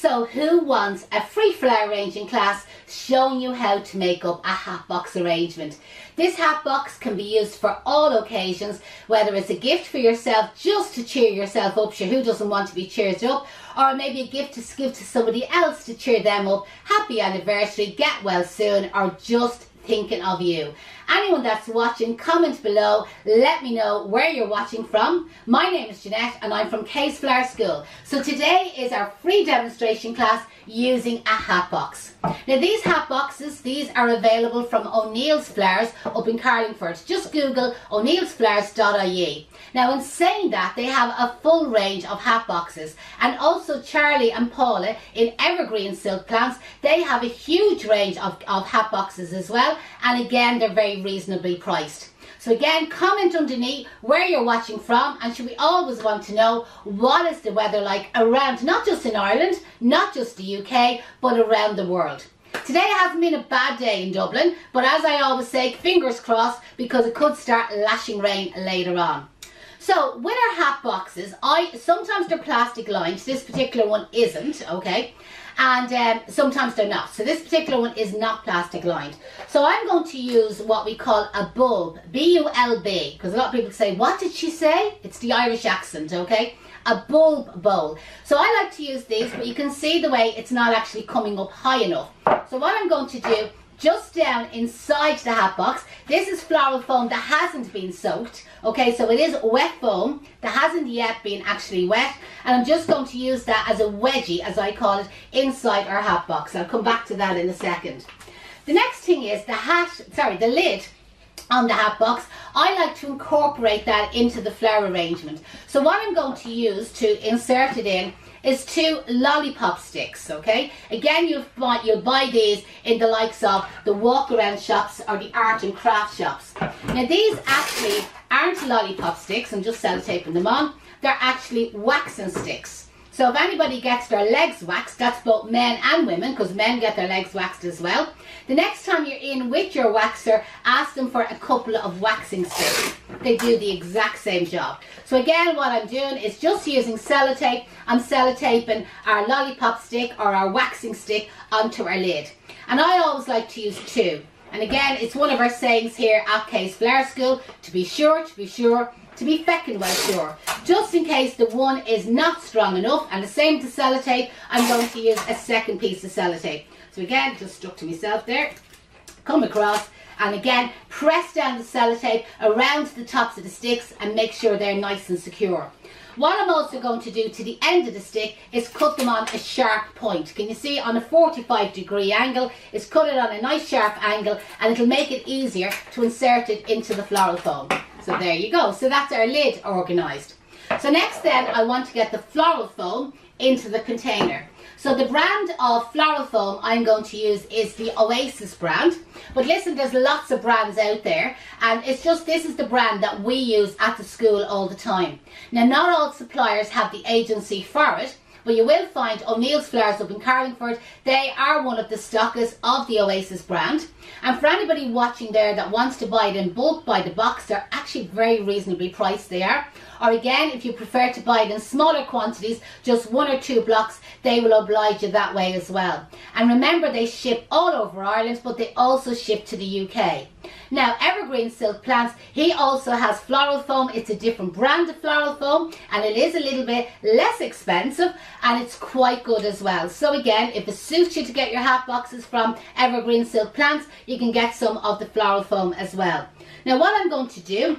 So who wants a free flower arranging class showing you how to make up a hat box arrangement? This hat box can be used for all occasions, whether it's a gift for yourself just to cheer yourself up, sure, who doesn't want to be cheered up, or maybe a gift to give to somebody else to cheer them up, happy anniversary, get well soon, or just thinking of you. Anyone that's watching, comment below, let me know where you're watching from. My name is Janette and I'm from K's Flower School. So today is our free demonstration class using a hat box. Now these hat boxes, these are available from O'Neill's Flowers up in Carlingford. Just Google o'neillsflowers.ie. Now in saying that, they have a full range of hat boxes, and also Charlie and Paula in evergreen silk plants, they have a huge range of hat boxes as well, and again they're very reasonably priced. So again, comment underneath where you're watching from, and should we always want to know what is the weather like around, not just in Ireland, not just the UK, but around the world. Today hasn't been a bad day in Dublin, but as I always say, fingers crossed, because it could start lashing rain later on. So with our hat boxes, sometimes they're plastic lined. This particular one isn't, okay, and sometimes they're not. So this particular one is not plastic lined. So I'm going to use what we call a bulb, B-U-L-B, because a lot of people say, what did she say? It's the Irish accent, okay? A bulb bowl. So I like to use these, but you can see the way it's not actually coming up high enough. So what I'm going to do, just down inside the hat box, this is floral foam that hasn't been soaked, okay, so it is wet foam that hasn't yet been actually wet, and I'm just going to use that as a wedgie, as I call it, inside our hat box. I'll come back to that in a second. The next thing is the lid on the hat box. I like to incorporate that into the flower arrangement. So what I'm going to use to insert it in is 2 lollipop sticks, okay? Again, you'll buy these in the likes of the walk around shops or the art and craft shops. Now these actually aren't lollipop sticks, I'm just sellotaping them on, they're actually waxing sticks. So if anybody gets their legs waxed, that's both men and women, because men get their legs waxed as well. The next time you're in with your waxer, ask them for a couple of waxing sticks. They do the exact same job. So again, what I'm doing is just using sellotape. I'm sellotaping our lollipop stick or our waxing stick onto our lid. And I always like to use 2. And again, it's one of our sayings here at K's Flower School, to be sure, to be sure, to be feckin' well sure. Just in case the one is not strong enough, and the same to sellotape, I'm going to use a second piece of sellotape. So again, just stuck to myself there, come across, and again, press down the sellotape around the tops of the sticks and make sure they're nice and secure. What I'm also going to do to the end of the stick is cut them on a sharp point. Can you see, on a 45-degree angle, is cut it on a nice sharp angle, and it'll make it easier to insert it into the floral foam. So there you go. So that's our lid organised. So next then, I want to get the floral foam into the container. So the brand of floral foam I'm going to use is the Oasis brand. But listen, there's lots of brands out there, and it's just, this is the brand that we use at the school all the time. Now, not all suppliers have the agency for it, but you will find O'Neill's Flowers up in Carlingford. They are one of the stockists of the Oasis brand. And for anybody watching there that wants to buy it in bulk by the box, they're actually very reasonably priced, they are. Or again, if you prefer to buy it in smaller quantities, just 1 or 2 blocks, they will oblige you that way as well. And remember, they ship all over Ireland, but they also ship to the UK. Now, Evergreen Silk Plants, he also has floral foam. It's a different brand of floral foam, and it is a little bit less expensive, and it's quite good as well. So again, if it suits you to get your hat boxes from Evergreen Silk Plants, you can get some of the floral foam as well. Now, what I'm going to do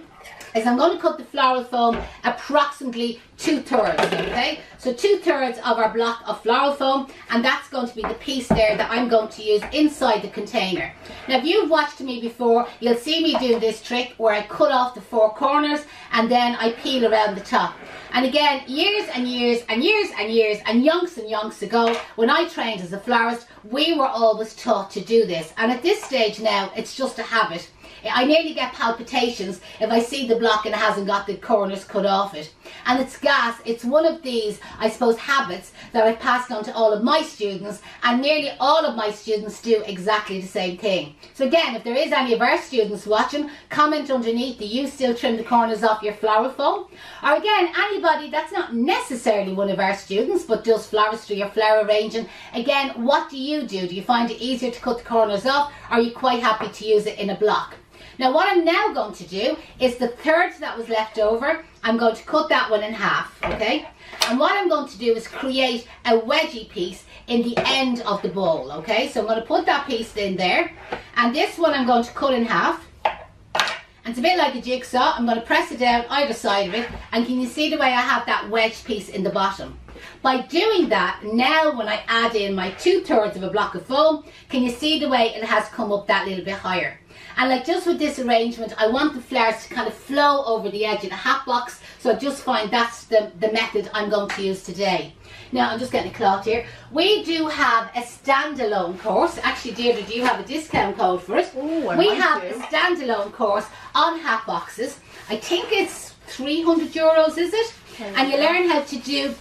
is I'm going to cut the floral foam approximately 2/3, okay? So 2/3 of our block of floral foam, and that's going to be the piece there that I'm going to use inside the container. Now, if you've watched me before, you'll see me do this trick where I cut off the 4 corners and then I peel around the top. And again, years and years and years and years and yonks ago, when I trained as a florist, we were always taught to do this. And at this stage now, it's just a habit. I nearly get palpitations if I see the block and it hasn't got the corners cut off it. And it's gas. It's one of these, I suppose, habits that I've passed on to all of my students, and nearly all of my students do exactly the same thing. So again, if there is any of our students watching, comment underneath, do you still trim the corners off your flower foam? Or again, anybody that's not necessarily one of our students but does floristry or flower arranging, again, what do you do? Do you find it easier to cut the corners off, or are you quite happy to use it in a block? Now what I'm now going to do is the third that was left over, I'm going to cut that one in half, okay? And what I'm going to do is create a wedgie piece in the end of the bowl, okay? So I'm going to put that piece in there, and this one I'm going to cut in half. And it's a bit like a jigsaw. I'm going to press it down either side of it, and can you see the way I have that wedge piece in the bottom? By doing that, now when I add in my 2/3 of a block of foam, can you see the way it has come up that little bit higher? And like just with this arrangement, I want the flowers to kind of flow over the edge of the hat box, so I just find that's the method I'm going to use today. Now I'm just getting a cloth here. We do have a standalone course. Actually, Deirdre, do you have a discount code for it? Ooh, we have a standalone course on hat boxes. I think it's €300, is it? Okay. And you learn how to do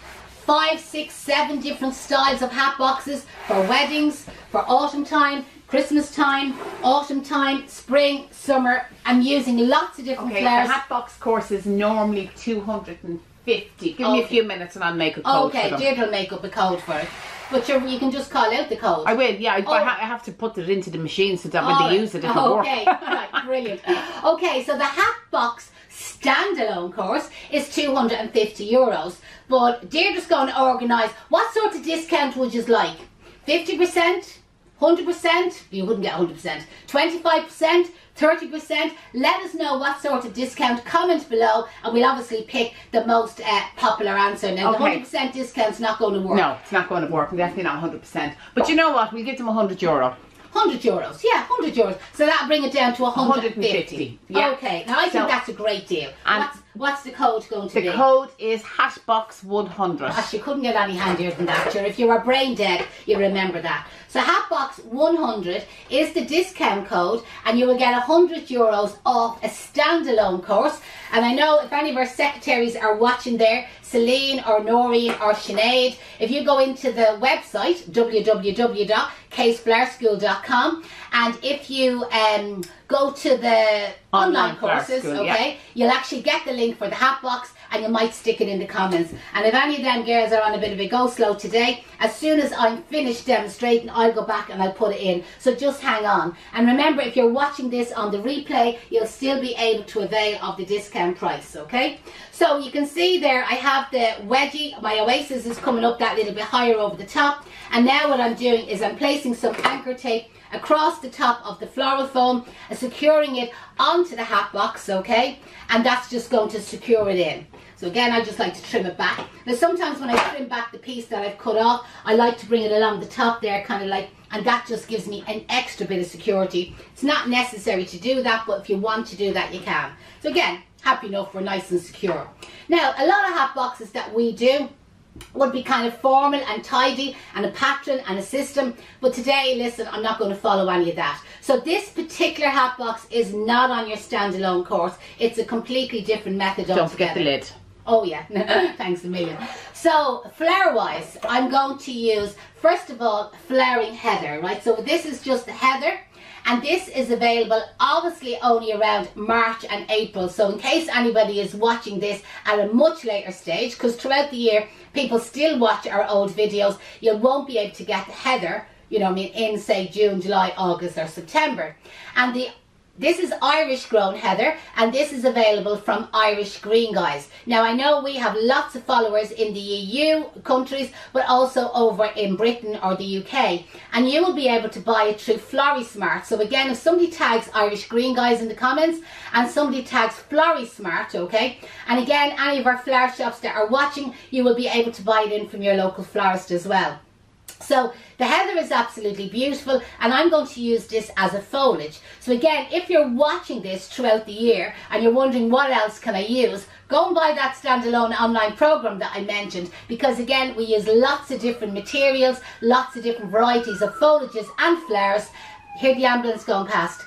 5, 6, 7 different styles of hat boxes for weddings, for autumn time, Christmas time, autumn time, spring, summer. I'm using lots of different flowers. The hat box course is normally 250. Give me a few minutes and I'll make a code for them. Deirdre will make up a code for it. But you can just call out the code. I will, yeah. I have to put it into the machine so that when they use it, it'll work. Okay, right, brilliant. Okay, so the hat box standalone course is €250. But Deirdre's going to organise, what sort of discount would you like? 50%? 100%? You wouldn't get 100%. 25%? 30%? Let us know what sort of discount. Comment below, and we'll obviously pick the most popular answer. Now, the 100% discount's not going to work. No, it's not going to work. Definitely not 100%. But you know what? We'll give them €100. €100, yeah, €100. So that'll bring it down to 150. Yeah. Okay, now I think that's a great deal. What's the code going to be? The code is Hatbox100. Gosh, you couldn't get any handier than that, sure. If you were brain dead, you remember that. So Hatbox100 is the discount code, and you will get €100 off a standalone course. And I know if any of our secretaries are watching there, Celine or Noreen or Sinead, if you go into the website www.caseflowerschool.com, and if you go to the online courses, you'll actually get the link for the hat box, and you might stick it in the comments. And if any of them girls are on a bit of a go slow today, as soon as I'm finished demonstrating, I'll go back and I'll put it in. So just hang on. And remember, if you're watching this on the replay, you'll still be able to avail of the discount price, okay? So you can see there, I have the wedgie. My oasis is coming up that little bit higher over the top. And now what I'm doing is I'm placing some anchor tape across the top of the floral foam and securing it onto the hat box, okay? And that's just going to secure it in. So again, I just like to trim it back. Now sometimes when I trim back the piece that I've cut off, I like to bring it along the top there, kind of like, and that just gives me an extra bit of security. It's not necessary to do that, but if you want to do that, you can. So again, happy enough, we're nice and secure. Now, a lot of hat boxes that we do would be kind of formal and tidy and a pattern and a system, but today, listen, I'm not going to follow any of that. So this particular hat box is not on your standalone course. It's a completely different method altogether. Don't forget the lid. Oh yeah, thanks a million. So flower wise, I'm going to use, first of all, flowering heather, right? So this is just the heather, and this is available obviously only around March and April. So in case anybody is watching this at a much later stage, because throughout the year people still watch our old videos, you won't be able to get the heather, you know what I mean, in say June, July, August or September. And this is Irish grown heather, and this is available from Irish Green Guys. Now I know we have lots of followers in the EU countries, but also over in Britain or the UK, and you will be able to buy it through FloriSmart. So again, if somebody tags Irish Green Guys in the comments and somebody tags FloriSmart, okay, and again, any of our flower shops that are watching, you will be able to buy it in from your local florist as well. So the heather is absolutely beautiful, and I'm going to use this as a foliage. So again, if you're watching this throughout the year and you're wondering what else can I use, go and buy that standalone online program that I mentioned, because again, we use lots of different materials, lots of different varieties of foliages and flowers. Hear the ambulance going past.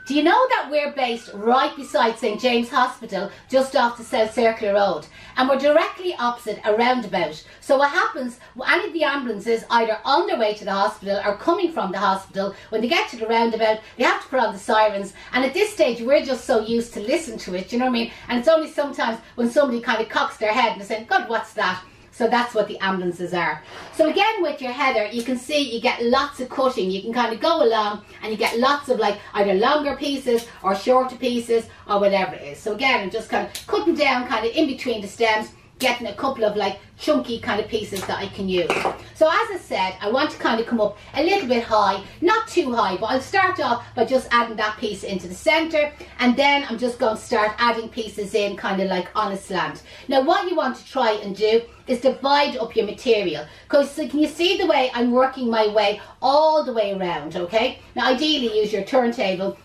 Do you know that we're based right beside St James Hospital, just off the South Circular Road? And we're directly opposite a roundabout. So what happens, any of the ambulances either on their way to the hospital or coming from the hospital, when they get to the roundabout, they have to put on the sirens. And at this stage, we're just so used to listen to it, you know what I mean? And it's only sometimes when somebody kind of cocks their head and they're saying, God, what's that? So that's what the ambulances are. So again, with your heather, you can see you get lots of cutting. You can kind of go along and you get lots of like either longer pieces or shorter pieces or whatever it is. So again, I'm just kind of cutting down kind of in between the stems, getting a couple of like chunky kind of pieces that I can use. So as I said, I want to kind of come up a little bit high, not too high, but I'll start off by just adding that piece into the center, and then I'm just going to start adding pieces in kind of like on a slant. Now what you want to try and do is divide up your material, because so can you see the way I'm working my way all the way around, okay? Now ideally use your turntable.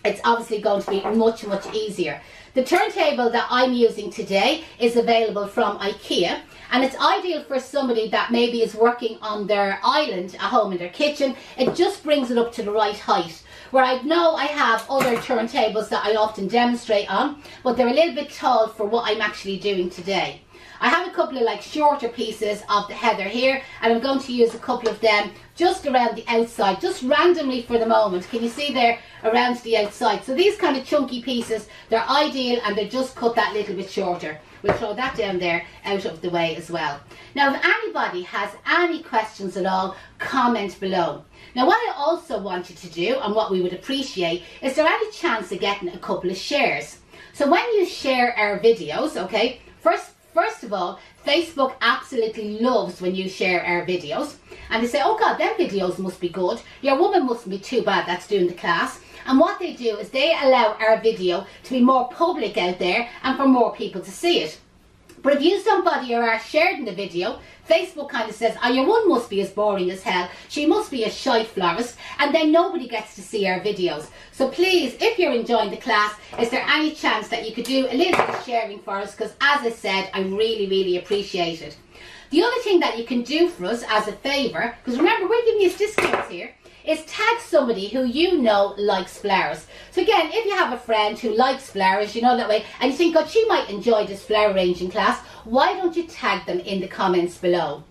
It's obviously going to be much easier. The turntable that I'm using today is available from IKEA, and it's ideal for somebody that maybe is working on their island at home in their kitchen. It just brings it up to the right height. Where I know I have other turntables that I often demonstrate on, but they're a little bit tall for what I'm actually doing today. I have a couple of like shorter pieces of the heather here, and I'm going to use a couple of them just around the outside, just randomly for the moment. Can you see there around the outside? So these kind of chunky pieces, they're ideal, and they're just cut that little bit shorter. We'll throw that down there out of the way as well. Now if anybody has any questions at all, comment below. Now what I also wanted to do, and what we would appreciate, is there any chance of getting a couple of shares? So when you share our videos, okay, First of all, Facebook absolutely loves when you share our videos, and they say, oh God, them videos must be good. Your woman mustn't be too bad that's doing the class. And what they do is they allow our video to be more public out there and for more people to see it. But if you somebody or are sharing the video, Facebook kind of says, oh, your one must be as boring as hell. She must be a shite florist. And then nobody gets to see our videos. So please, if you're enjoying the class, is there any chance that you could do a little bit of sharing for us? Because as I said, I really appreciate it. The other thing that you can do for us as a favour, because remember, we're giving you discounts here, is tag somebody who you know likes flowers. So again, if you have a friend who likes flowers, you know that way, and you think, God, she might enjoy this flower arranging class, why don't you tag them in the comments below?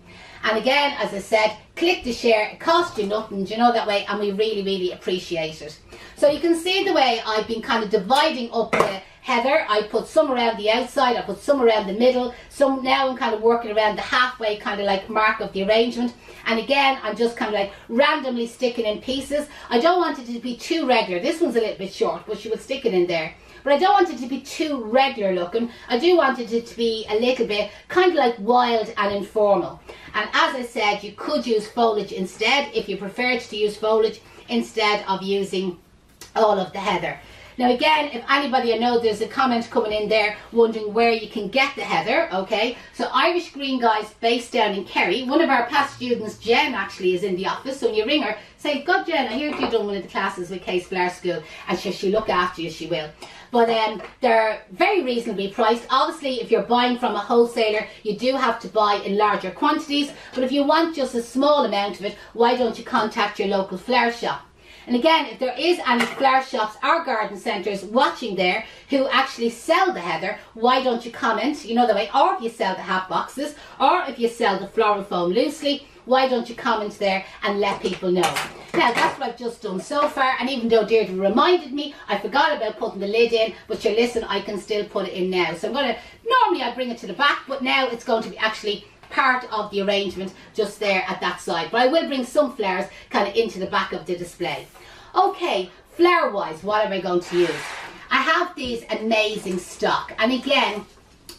And again, as I said, click the share. It costs you nothing, you know that way, and we really appreciate it. So you can see the way I've been kind of dividing up the heather. I put some around the outside, I put some around the middle, some now I'm kind of working around the halfway kind of like mark of the arrangement. And again, I'm just kind of like randomly sticking in pieces. I don't want it to be too regular. This one's a little bit short, but she will stick it in there. But I don't want it to be too regular looking. I do want it to be a little bit kind of like wild and informal. And as I said, you could use foliage instead if you preferred to use foliage instead of using all of the heather. Now again, if anybody, I know there's a comment coming in there wondering where you can get the heather, okay? So Irish Green Guys based down in Kerry. One of our past students, Jen, actually is in the office. So when you ring her, say, God, Jen, I heard you done one of the classes with Case Flower School, and she'll look after you, she will. But they're very reasonably priced. Obviously, if you're buying from a wholesaler, you do have to buy in larger quantities. But if you want just a small amount of it, why don't you contact your local flower shop? And again, if there is any flower shops or garden centres watching there who actually sell the heather, why don't you comment, you know the way, or if you sell the hat boxes, or if you sell the floral foam loosely, why don't you comment there and let people know. Now that's what I've just done so far, and even though Deirdre reminded me, I forgot about putting the lid in, but you listen, I can still put it in now. So I'm going to, normally I bring it to the back, but now it's going to be actually part of the arrangement just there at that side. But I will bring some flowers kind of into the back of the display. Okay, flower wise, what am I going to use? I have these amazing stock, and again,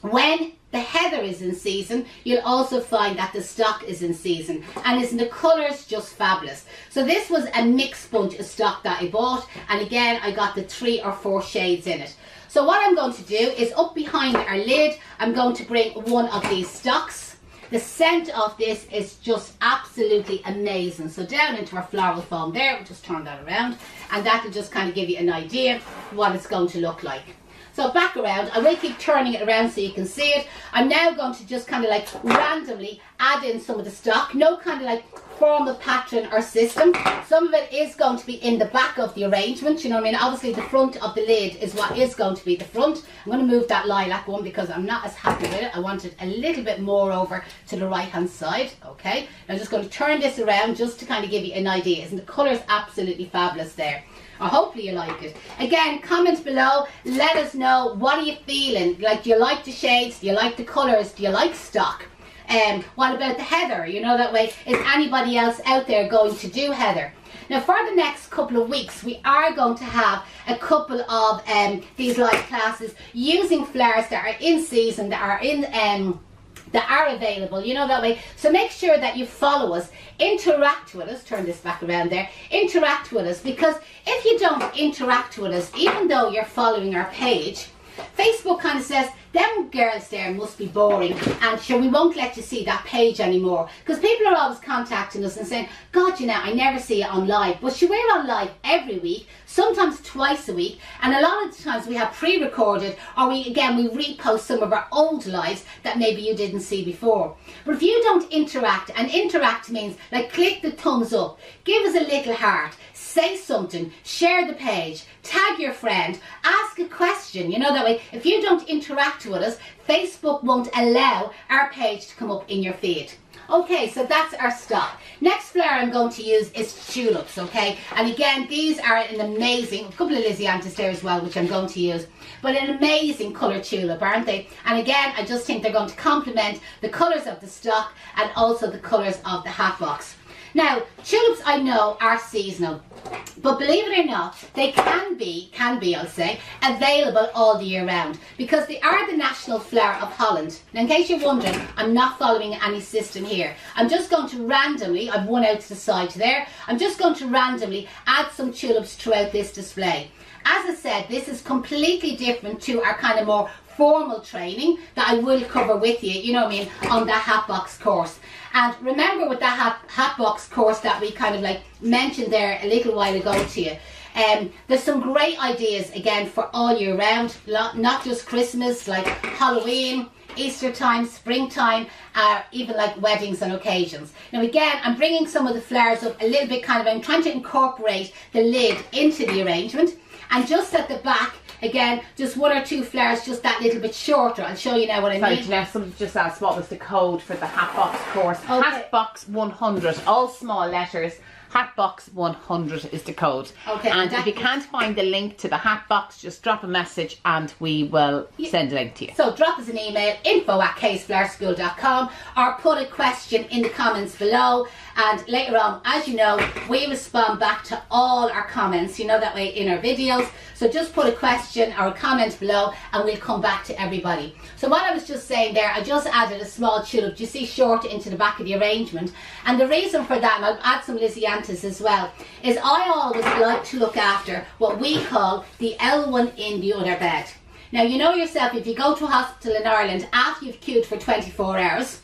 when the heather is in season, you'll also find that the stock is in season, and isn't the colours just fabulous? So this was a mixed bunch of stock that I bought, and again I got the 3 or 4 shades in it. So what I'm going to do is up behind our lid, I'm going to bring one of these stocks. The scent of this is just absolutely amazing. So down into our floral foam there, we'll just turn that around, and that will just kind of give you an idea of what it's going to look like. So back around, I will keep turning it around so you can see it. I'm now going to just kind of like randomly add in some of the stock. No kind of like formal pattern or system. Some of it is going to be in the back of the arrangement, you know what I mean? Obviously the front of the lid is what is going to be the front. I'm going to move that lilac one because I'm not as happy with it. I want it a little bit more over to the right hand side. Okay, I'm just going to turn this around just to kind of give you an idea. Isn't the colours absolutely fabulous there? Or hopefully you like it. Again, comment below, let us know, what are you feeling? Like, do you like the shades? Do you like the colours? Do you like stock? What about the heather? You know, that way, is anybody else out there going to do heather? Now for the next couple of weeks, we are going to have a couple of these live classes using flowers that are in season, that are in that are available, you know, that way. So make sure that you follow us, interact with us, turn this back around there, interact with us, because if you don't interact with us, even though you're following our page, Facebook kind of says, them girls there must be boring, and sure, we won't let you see that page anymore, because people are always contacting us and saying, God, you know, I never see it on live. But sure, we're on live every week, sometimes twice a week, and a lot of the times we have pre-recorded, or we repost some of our old lives that maybe you didn't see before. But if you don't interact, and interact means like click the thumbs up, give us a little heart, say something, share the page, tag your friend, ask a question, you know, that way. If you don't interact with us, Facebook won't allow our page to come up in your feed. Okay, so that's our stock. Next flower I'm going to use is tulips, okay? And again, these are an amazing, a couple of Lysianthus there as well, which I'm going to use, but an amazing colour tulip, aren't they? And again, I just think they're going to complement the colours of the stock and also the colours of the Hatbox. Now, tulips, I know, are seasonal, but believe it or not, they can be, I'll say, available all the year round, because they are the national flower of Holland. Now, in case you're wondering, I'm not following any system here. I'm just going to randomly, I've one out to the side there, I'm just going to randomly add some tulips throughout this display. As I said, this is completely different to our kind of more formal training that I will cover with you, you know what I mean, on that Hatbox course. And remember with that Hatbox course that we kind of like mentioned there a little while ago to you, there's some great ideas again for all year round, not just Christmas, like Halloween, Easter time, springtime, even like weddings and occasions. Now again, I'm bringing some of the flowers up a little bit, kind of, I'm trying to incorporate the lid into the arrangement. And just at the back, again, just one or two flowers, just that little bit shorter. I'll show you now what I mean. Janette, somebody just asked what was the code for the Hatbox course. Okay. Hatbox 100, all small letters. Hatbox 100 is the code. Okay. And if you can't find the link to the Hatbox, just drop a message and we will send a link to you. So drop us an email, info@caseflowerschool.com, or put a question in the comments below. And later on, as you know, we respond back to all our comments, you know, that way in our videos. So just put a question or a comment below and we'll come back to everybody. So what I was just saying there, I just added a small tulip, you see, short into the back of the arrangement. And the reason for that, and I'll add some Lysianthus as well, is I always like to look after what we call the L1 in the other bed. Now, you know yourself, if you go to a hospital in Ireland after you've queued for 24 hours,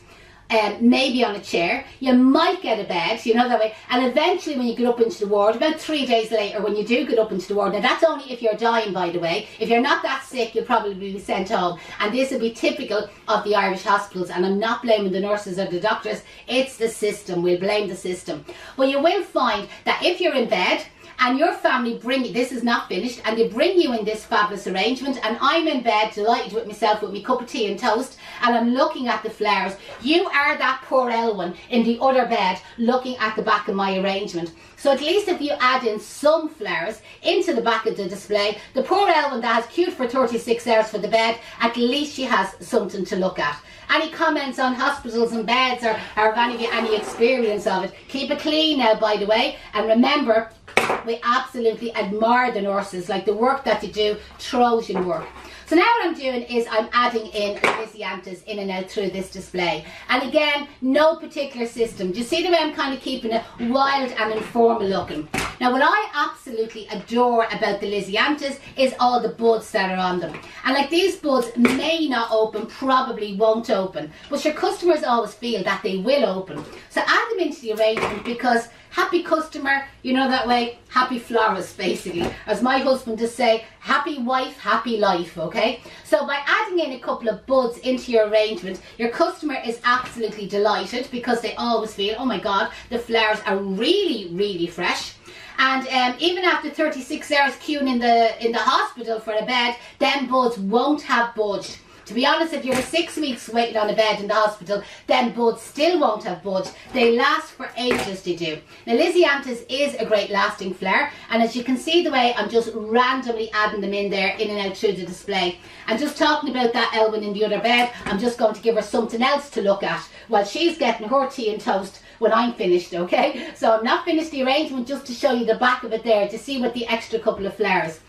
maybe on a chair, you might get a bed, you know, that way, and eventually when you get up into the ward, about 3 days later when you do get up into the ward, now that's only if you're dying, by the way. If you're not that sick, you'll probably be sent home, and this will be typical of the Irish hospitals, and I'm not blaming the nurses or the doctors, it's the system, we'll blame the system. But you will find that if you're in bed and your family bring you, this is not finished, and they bring you in this fabulous arrangement, and I'm in bed delighted with myself with my cup of tea and toast, and I'm looking at the flowers, you are that poor L1 in the other bed looking at the back of my arrangement. So at least if you add in some flowers into the back of the display, the poor L1 that has queued for 36 hours for the bed, at least she has something to look at. Any comments on hospitals and beds, or have any of you any experience of it? Keep it clean now, by the way, and remember, we absolutely admire the nurses, like the work that they do, Trojan work. So now what I'm doing is I'm adding in Lysianthus in and out through this display. And again, no particular system. Do you see the way I'm kind of keeping it wild and informal looking? Now what I absolutely adore about the Lysianthus is all the buds that are on them. And like these buds may not open, probably won't open, but your customers always feel that they will open. So add them into the arrangement, because happy customer, you know that way, happy florist basically. As my husband does say, happy wife, happy life, okay? So by adding in a couple of buds into your arrangement, your customer is absolutely delighted because they always feel, oh my God, the flowers are really, really fresh. And even after 36 hours queuing in the hospital for a bed, them buds won't have budged. To be honest, if you're 6 weeks waiting on a bed in the hospital, then buds still won't have budged. They last for ages, they do. Now, Lysianthus is a great lasting flower, and as you can see the way I'm just randomly adding them in there, in and out through the display. And just talking about that Elwyn in the other bed, I'm just going to give her something else to look at while she's getting her tea and toast when I'm finished, okay? So I'm not finished the arrangement, just to show you the back of it there, to see what the extra couple of flowers.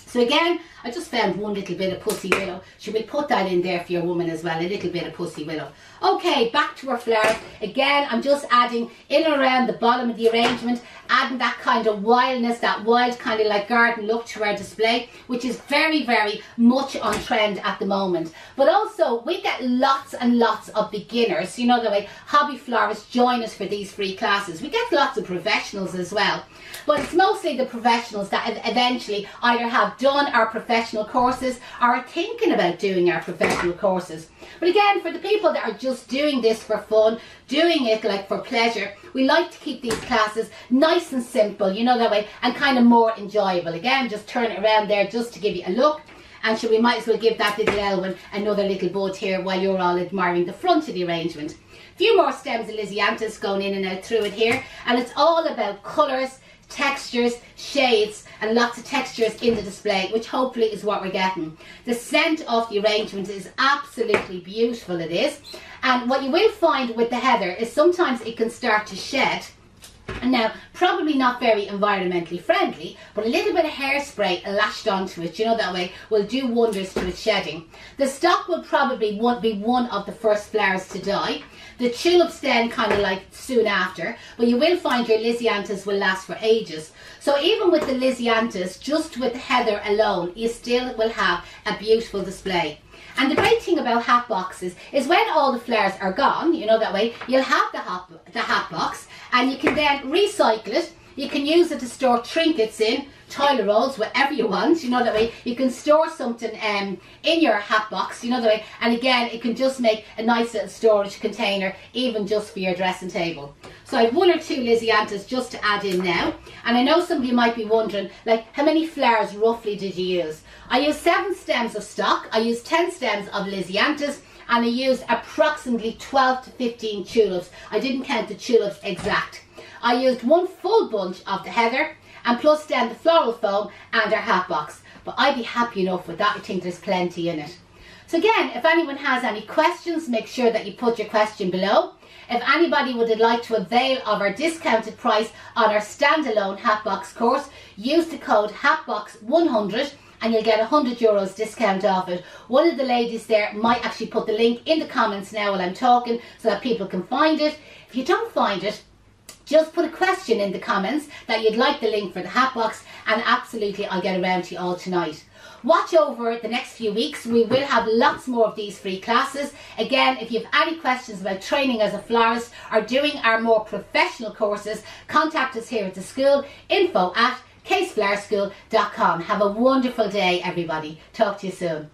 So again, I just found one little bit of pussy willow. Should we put that in there for your woman as well? A little bit of pussy willow. Okay, back to our flowers. Again, I'm just adding in and around the bottom of the arrangement, adding that kind of wildness, that wild kind of like garden look to our display, which is very, very much on trend at the moment. But also, we get lots and lots of beginners, you know, the way hobby florists join us for these free classes. We get lots of professionals as well. But it's mostly the professionals that eventually either have done our professional courses or are thinking about doing our professional courses. But again, for the people that are just doing this for fun, doing it like for pleasure, we like to keep these classes nice and simple, you know, that way, and kind of more enjoyable. Again, just turn it around there just to give you a look. And so we might as well give that little Elwyn another little bud here while you're all admiring the front of the arrangement. A few more stems of Lysianthus going in and out through it here, and it's all about colours, textures, shades, and lots of textures in the display, which hopefully is what we're getting. The scent of the arrangement is absolutely beautiful, it is. And what you will find with the heather is sometimes it can start to shed. And now, probably not very environmentally friendly, but a little bit of hairspray lashed onto it, you know, that way, will do wonders to its shedding. The stock will probably be one of the first flowers to die. The tulips then kind of like soon after, but you will find your Lysianthus will last for ages. So even with the Lysianthus, just with the heather alone, you still will have a beautiful display. And the great thing about hat boxes is when all the flowers are gone, you know, that way, you'll have the hat box, and you can then recycle it. You can use it to store trinkets in, toilet rolls, whatever you want, you know, that way. You can store something in your hat box, you know, that way. And again, it can just make a nice little storage container, even just for your dressing table. So I have one or two Lysianthus just to add in now. And I know some of you might be wondering, like, how many flowers roughly did you use? I used 7 stems of stock, I used 10 stems of Lysianthus, and I used approximately 12 to 15 tulips. I didn't count the tulips exact. I used 1 full bunch of the heather, and plus then the floral foam and our hat box. But I'd be happy enough with that. I think there's plenty in it. So again, if anyone has any questions, make sure that you put your question below. If anybody would like to avail of our discounted price on our standalone Hatbox course, use the code HATBOX100 and you'll get €100 discount off it. One of the ladies there might actually put the link in the comments now while I'm talking so that people can find it. If you don't find it, just put a question in the comments that you'd like the link for the Hatbox, and absolutely I'll get around to you all tonight. Watch over the next few weeks. We will have lots more of these free classes. Again, if you have any questions about training as a florist or doing our more professional courses, contact us here at the school, info@caseflowerschool.com. Have a wonderful day, everybody. Talk to you soon.